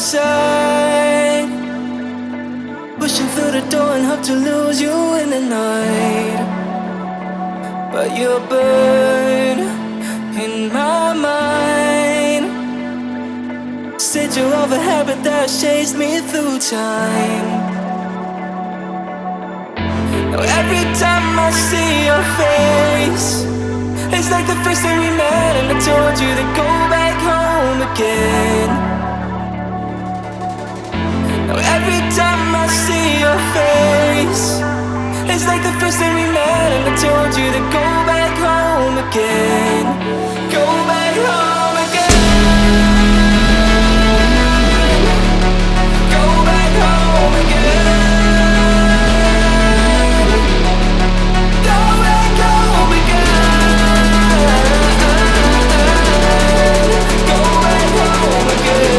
inside, pushing through the door and hope to lose you in the night. But you burn in my mind. Said you're of a habit that chased me through time. Now every time I see your face, it's like the first time we met and I told you to go back home again. Now every time I see your face, it's like the first time we met and I told you to go back home again. Go back home again. Go back home again. Go back home again. Go back home again.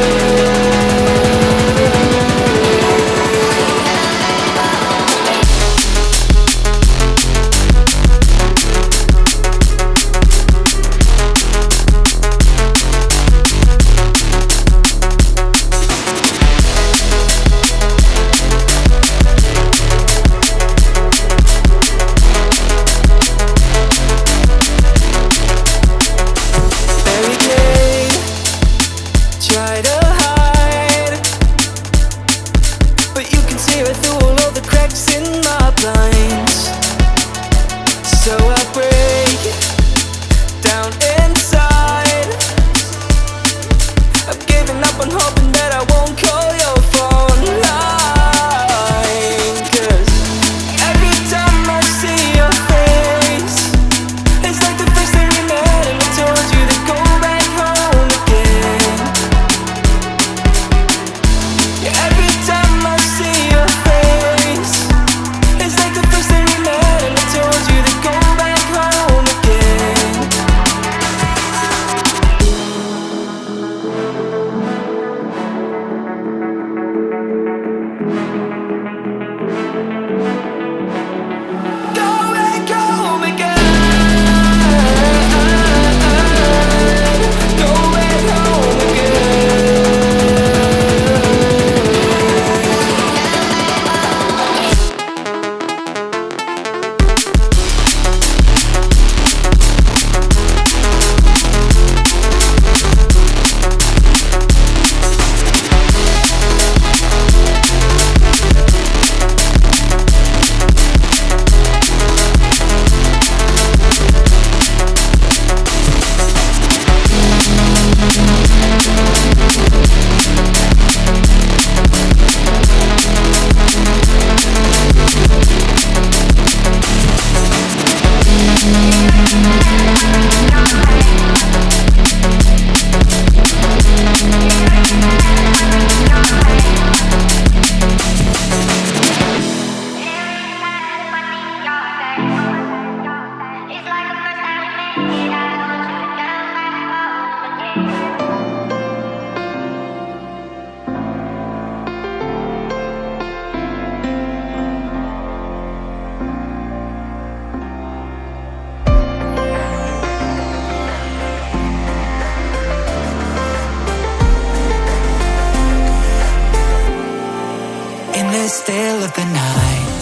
Still of the night,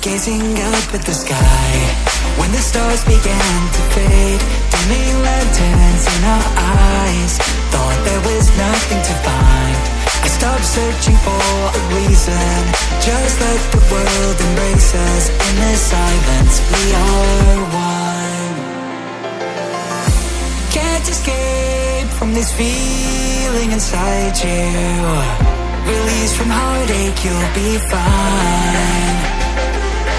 gazing up at the sky, when the stars began to fade, dimming lanterns in our eyes, thought there was nothing to find. I stopped searching for a reason, just let the world embrace us. In the silence we are one. Can't escape from this feeling inside you. Release from heartache, you'll be fine.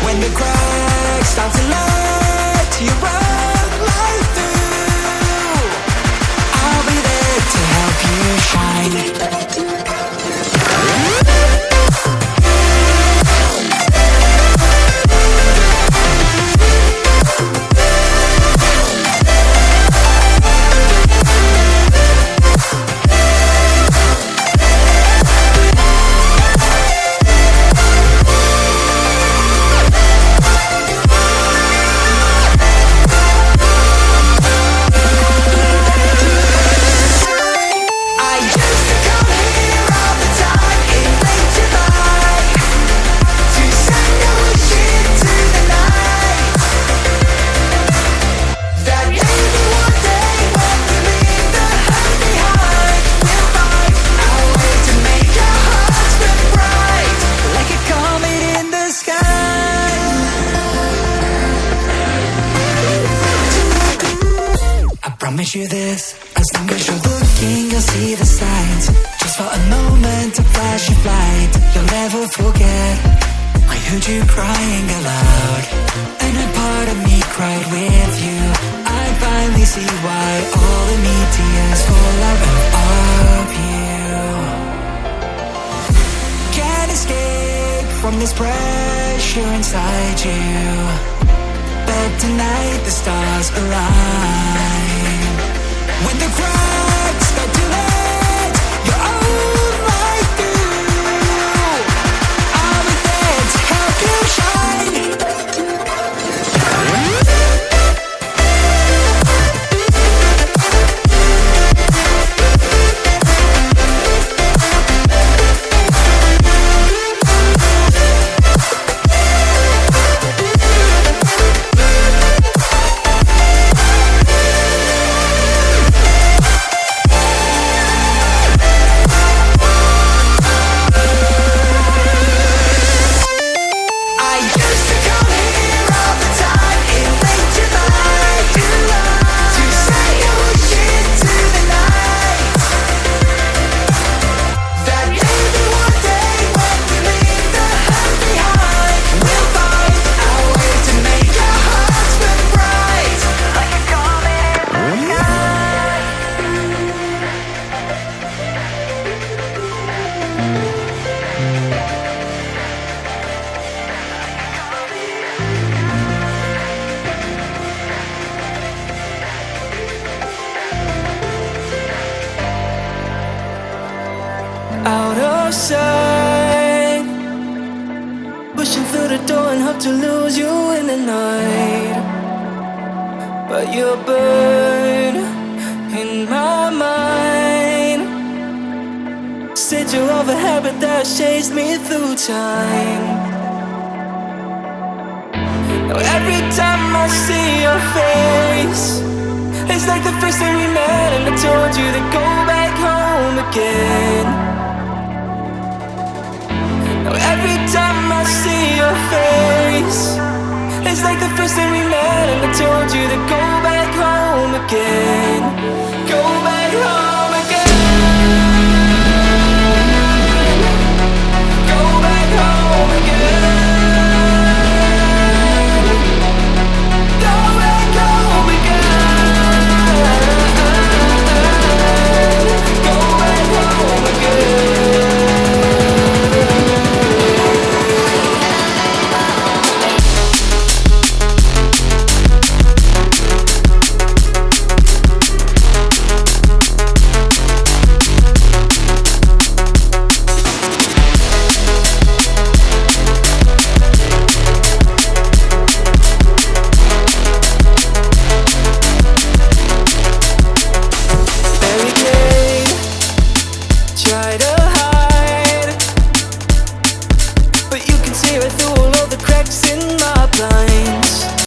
When the cracks start to let you run right through, I'll be there to help you shine. promise you this. As long as you're looking, you'll see the signs. Just for a moment, a flash of light. You'll never forget, I heard you crying aloud, and a part of me cried with you. I finally see why all the meteors fall out of you. Can't escape from this pressure inside you, but tonight the stars align. When the cracks start to let your own light through, I'll be there to help you shine. Out of sight, pushing through the door and hope to lose you in the night. But you're burned in my mind. Said you're of a habit that chased me through time. Now every time I see your face, it's like the first time we met and I told you to go back home again. Now every time I see your face, it's like the first time we met and I told you to go